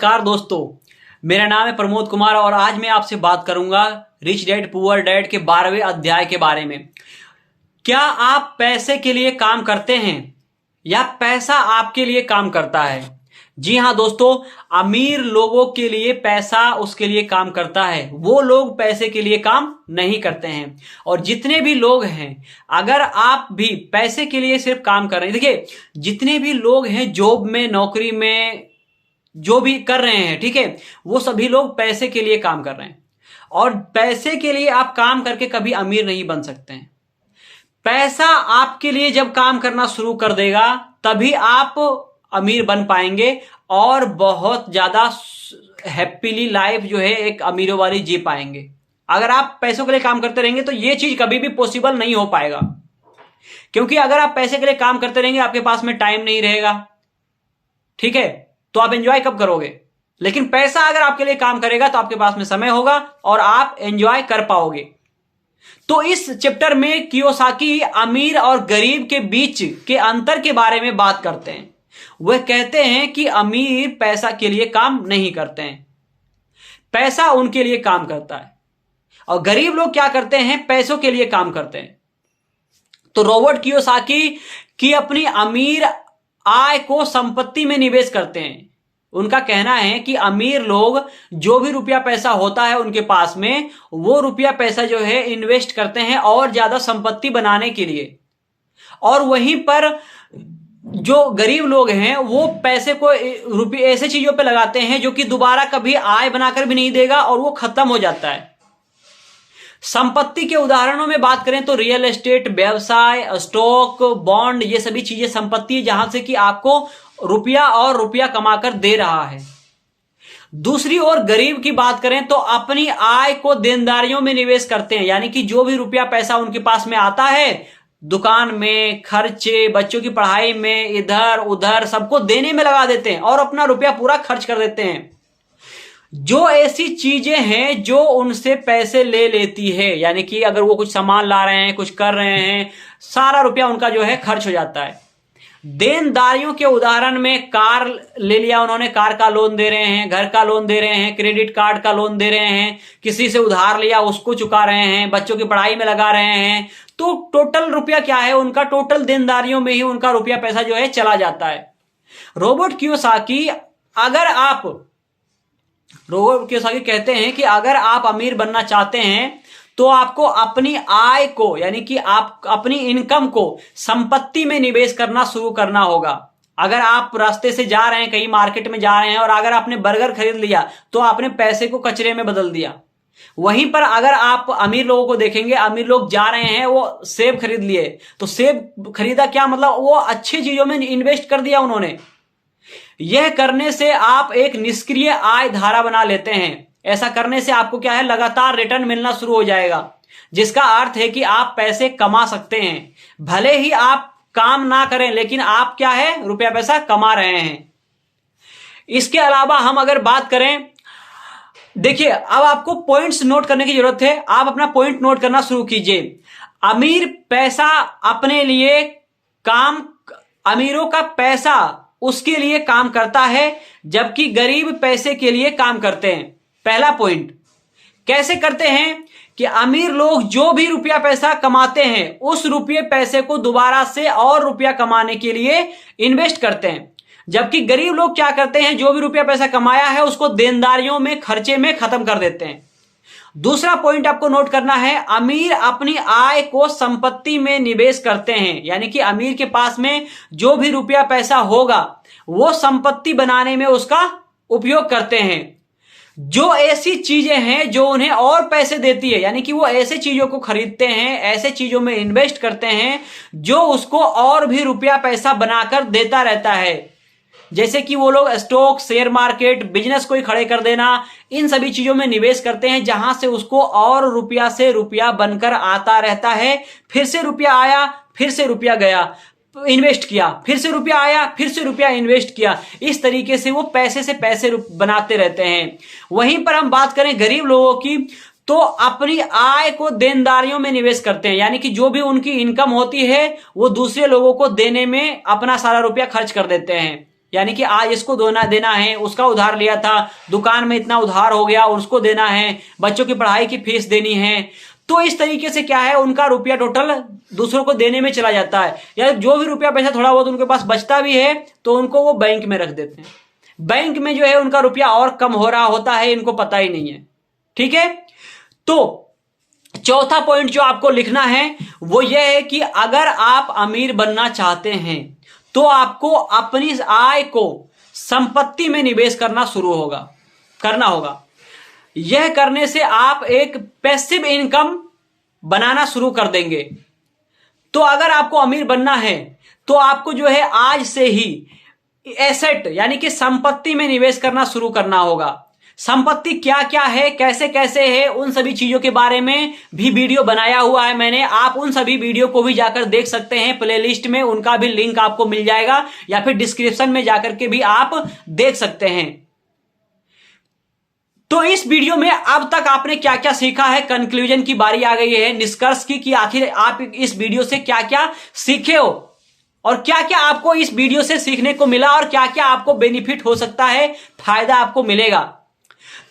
नमस्कार दोस्तों, मेरा नाम है प्रमोद कुमार और आज मैं आपसे बात करूंगा रिच डैड पुअर डैड के 12वें अध्याय के बारे में। क्या आप पैसे के लिए काम करते हैं या पैसा आपके लिए काम करता है? जी हां दोस्तों, अमीर लोगों के लिए पैसा उसके लिए काम करता है, वो लोग पैसे के लिए काम नहीं करते हैं। और जितने भी लोग हैं, अगर आप भी पैसे के लिए सिर्फ काम कर रहे हैं, देखिए जितने भी लोग हैं जॉब में, नौकरी में, जो भी कर रहे हैं, ठीक है, वो सभी लोग पैसे के लिए काम कर रहे हैं। और पैसे के लिए आप काम करके कभी अमीर नहीं बन सकते हैं। पैसा आपके लिए जब काम करना शुरू कर देगा तभी आप अमीर बन पाएंगे और बहुत ज्यादा हैप्पीली लाइफ जो है एक अमीरों वाली जी पाएंगे। अगर आप पैसों के लिए काम करते रहेंगे तो ये चीज कभी भी पॉसिबल नहीं हो पाएगा, क्योंकि अगर आप पैसे के लिए काम करते रहेंगे आपके पास में टाइम नहीं रहेगा, ठीक है, तो आप एंजॉय कब करोगे? लेकिन पैसा अगर आपके लिए काम करेगा तो आपके पास में समय होगा और आप एंजॉय कर पाओगे। तो इस चैप्टर में कियोसाकी अमीर और गरीब के बीच के अंतर के बारे में बात करते हैं। वह कहते हैं कि अमीर पैसा के लिए काम नहीं करते हैं, पैसा उनके लिए काम करता है, और गरीब लोग क्या करते हैं? पैसों के लिए काम करते हैं। तो रॉबर्ट कियोसाकी की अपनी अमीर आय को संपत्ति में निवेश करते हैं। उनका कहना है कि अमीर लोग जो भी रुपया पैसा होता है उनके पास में, वो रुपया पैसा जो है इन्वेस्ट करते हैं और ज्यादा संपत्ति बनाने के लिए। और वहीं पर जो गरीब लोग हैं वो पैसे को रुपये ऐसे चीजों पे लगाते हैं जो कि दोबारा कभी आय बनाकर भी नहीं देगा और वो खत्म हो जाता है। संपत्ति के उदाहरणों में बात करें तो रियल एस्टेट, व्यवसाय, स्टॉक, बॉन्ड, ये सभी चीजें संपत्ति है जहां से कि आपको रुपया और रुपया कमाकर दे रहा है। दूसरी ओर गरीब की बात करें तो अपनी आय को देनदारियों में निवेश करते हैं, यानी कि जो भी रुपया पैसा उनके पास में आता है, दुकान में, खर्चे, बच्चों की पढ़ाई में, इधर उधर सबको देने में लगा देते हैं और अपना रुपया पूरा खर्च कर देते हैं। जो ऐसी चीजें हैं जो उनसे पैसे ले लेती है, यानी कि अगर वो कुछ सामान ला रहे हैं, कुछ कर रहे हैं, सारा रुपया उनका जो है खर्च हो जाता है। देनदारियों के उदाहरण में कार ले लिया उन्होंने, कार का लोन दे रहे हैं, घर का लोन दे रहे हैं, क्रेडिट कार्ड का लोन दे रहे हैं, किसी से उधार लिया उसको चुका रहे हैं, बच्चों की पढ़ाई में लगा रहे हैं। तो टोटल रुपया क्या है उनका? टोटल देनदारियों में ही उनका रुपया पैसा जो है चला जाता है। रॉबर्ट कियोसाकी कहते हैं कि अगर आप अमीर बनना चाहते हैं तो आपको अपनी आय को, यानी कि आप अपनी इनकम को संपत्ति में निवेश करना शुरू करना होगा। अगर आप रास्ते से जा रहे हैं, कहीं मार्केट में जा रहे हैं और अगर आपने बर्गर खरीद लिया तो आपने पैसे को कचरे में बदल दिया। वहीं पर अगर आप अमीर लोगों को देखेंगे, अमीर लोग जा रहे हैं, वो सेब खरीद लिए, तो सेब खरीदा क्या मतलब? वो अच्छी चीजों में इन्वेस्ट कर दिया उन्होंने। यह करने से आप एक निष्क्रिय आय धारा बना लेते हैं। ऐसा करने से आपको क्या है? लगातार रिटर्न मिलना शुरू हो जाएगा, जिसका अर्थ है कि आप पैसे कमा सकते हैं। भले ही आप काम ना करें लेकिन आप क्या है? रुपया पैसा कमा रहे हैं। इसके अलावा हम अगर बात करें, देखिए अब आपको पॉइंट्स नोट करने की जरूरत है। आप अपना पॉइंट नोट करना शुरू कीजिए। अमीर पैसा अपने लिए काम, अमीरों का पैसा उसके लिए काम करता है, जबकि गरीब पैसे के लिए काम करते हैं। पहला पॉइंट, कैसे करते हैं? कि अमीर लोग जो भी रुपया पैसा कमाते हैं उस रुपये पैसे को दोबारा से और रुपया कमाने के लिए इन्वेस्ट करते हैं, जबकि गरीब लोग क्या करते हैं? जो भी रुपया पैसा कमाया है उसको देनदारियों में, खर्चे में खत्म कर देते हैं। दूसरा पॉइंट आपको नोट करना है, अमीर अपनी आय को संपत्ति में निवेश करते हैं, यानी कि अमीर के पास में जो भी रुपया पैसा होगा वो संपत्ति बनाने में उसका उपयोग करते हैं। जो ऐसी चीजें हैं जो उन्हें और पैसे देती है, यानी कि वो ऐसे चीजों को खरीदते हैं, ऐसे चीजों में इन्वेस्ट करते हैं जो उसको और भी रुपया पैसा बनाकर देता रहता है। जैसे कि वो लोग स्टॉक, शेयर मार्केट, बिजनेस कोई खड़े कर देना, इन सभी चीजों में निवेश करते हैं जहां से उसको और रुपया से रुपया बनकर आता रहता है। फिर से रुपया आया, फिर से रुपया गया, इन्वेस्ट किया, फिर से रुपया आया, फिर से रुपया इन्वेस्ट किया। इस तरीके से वो पैसे से पैसे बनाते रहते हैं। वहीं पर हम बात करें गरीब लोगों की, तो अपनी आय को देनदारियों में निवेश करते हैं, यानी कि जो भी उनकी इनकम होती है वो दूसरे लोगों को देने में अपना सारा रुपया खर्च कर देते हैं। यानी कि आज इसको देना है, उसका उधार लिया था, दुकान में इतना उधार हो गया, उसको देना है, बच्चों की पढ़ाई की फीस देनी है। तो इस तरीके से क्या है, उनका रुपया टोटल दूसरों को देने में चला जाता है, या जो भी रुपया पैसा थोड़ा बहुत उनके पास बचता भी है तो उनको वो बैंक में रख देते हैं। बैंक में जो है उनका रुपया और कम हो रहा होता है, इनको पता ही नहीं है। ठीक है, तो चौथा पॉइंट जो आपको लिखना है वो यह है कि अगर आप अमीर बनना चाहते हैं तो आपको अपनी आय को संपत्ति में निवेश करना होगा। यह करने से आप एक पैसिव इनकम बनाना शुरू कर देंगे। तो अगर आपको अमीर बनना है तो आपको जो है आज से ही एसेट यानी कि संपत्ति में निवेश करना शुरू करना होगा। संपत्ति क्या क्या है, कैसे कैसे है, उन सभी चीजों के बारे में भी वीडियो बनाया हुआ है मैंने। आप उन सभी वीडियो को भी जाकर देख सकते हैं प्लेलिस्ट में, उनका भी लिंक आपको मिल जाएगा, या फिर डिस्क्रिप्शन में जाकर के भी आप देख सकते हैं। तो इस वीडियो में अब तक आपने क्या क्या सीखा है, कंक्लूजन की बारी आ गई है, निष्कर्ष की कि आखिर आप इस वीडियो से क्या क्या सीखे हो और क्या क्या आपको इस वीडियो से सीखने को मिला और क्या क्या आपको बेनिफिट हो सकता है, फायदा आपको मिलेगा।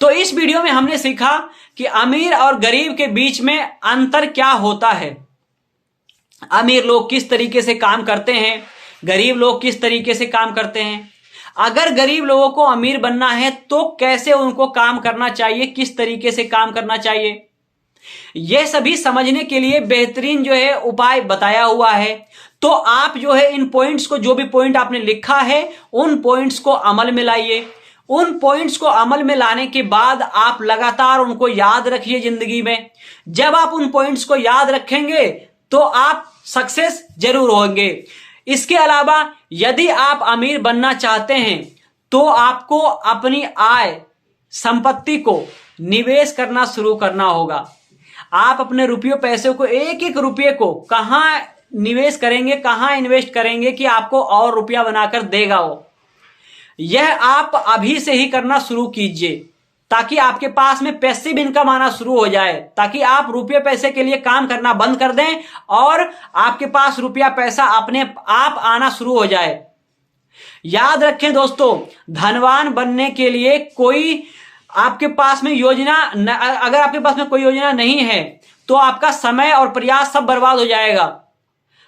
तो इस वीडियो में हमने सीखा कि अमीर और गरीब के बीच में अंतर क्या होता है, अमीर लोग किस तरीके से काम करते हैं, गरीब लोग किस तरीके से काम करते हैं। अगर गरीब लोगों को अमीर बनना है तो कैसे उनको काम करना चाहिए, किस तरीके से काम करना चाहिए, यह सभी समझने के लिए बेहतरीन जो है उपाय बताया हुआ है। तो आप जो है इन पॉइंट्स को, जो भी पॉइंट आपने लिखा है उन पॉइंट्स को अमल में लाइए। उन पॉइंट्स को अमल में लाने के बाद आप लगातार उनको याद रखिए जिंदगी में। जब आप उन पॉइंट्स को याद रखेंगे तो आप सक्सेस जरूर होंगे। इसके अलावा यदि आप अमीर बनना चाहते हैं तो आपको अपनी आय संपत्ति को निवेश करना शुरू करना होगा। आप अपने रुपयों पैसे को, एक एक रुपये को कहां निवेश करेंगे, कहां इन्वेस्ट करेंगे कि आपको और रुपया बनाकर देगा वो, यह आप अभी से ही करना शुरू कीजिए ताकि आपके पास में पैसिव इनकम आना शुरू हो जाए, ताकि आप रुपये पैसे के लिए काम करना बंद कर दें और आपके पास रुपया पैसा अपने आप आना शुरू हो जाए। याद रखें दोस्तों, धनवान बनने के लिए कोई आपके पास में योजना, अगर आपके पास में कोई योजना नहीं है तो आपका समय और प्रयास सब बर्बाद हो जाएगा।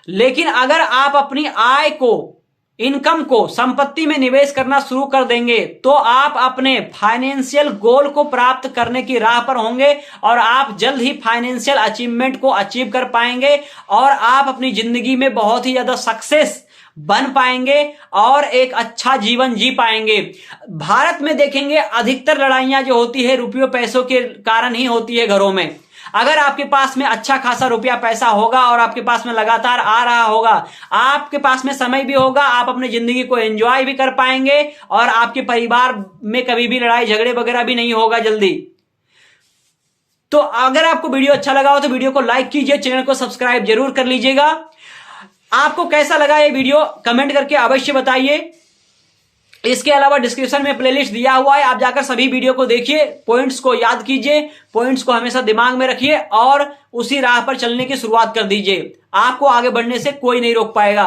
लेकिन अगर आप अपनी आय को, इनकम को संपत्ति में निवेश करना शुरू कर देंगे तो आप अपने फाइनेंशियल गोल को प्राप्त करने की राह पर होंगे और आप जल्द ही फाइनेंशियल अचीवमेंट को अचीव कर पाएंगे और आप अपनी जिंदगी में बहुत ही ज्यादा सक्सेस बन पाएंगे और एक अच्छा जीवन जी पाएंगे। भारत में देखेंगे अधिकतर लड़ाइयां जो होती है रुपयों पैसों के कारण ही होती है घरों में। अगर आपके पास में अच्छा खासा रुपया पैसा होगा और आपके पास में लगातार आ रहा होगा, आपके पास में समय भी होगा, आप अपनी जिंदगी को एंजॉय भी कर पाएंगे और आपके परिवार में कभी भी लड़ाई झगड़े वगैरह भी नहीं होगा जल्दी। तो अगर आपको वीडियो अच्छा लगा हो तो वीडियो को लाइक कीजिए, चैनल को सब्सक्राइब जरूर कर लीजिएगा। आपको कैसा लगा ये वीडियो कमेंट करके अवश्य बताइए। इसके अलावा डिस्क्रिप्शन में प्लेलिस्ट दिया हुआ है, आप जाकर सभी वीडियो को देखिए, पॉइंट्स को याद कीजिए, पॉइंट्स को हमेशा दिमाग में रखिए और उसी राह पर चलने की शुरुआत कर दीजिए। आपको आगे बढ़ने से कोई नहीं रोक पाएगा।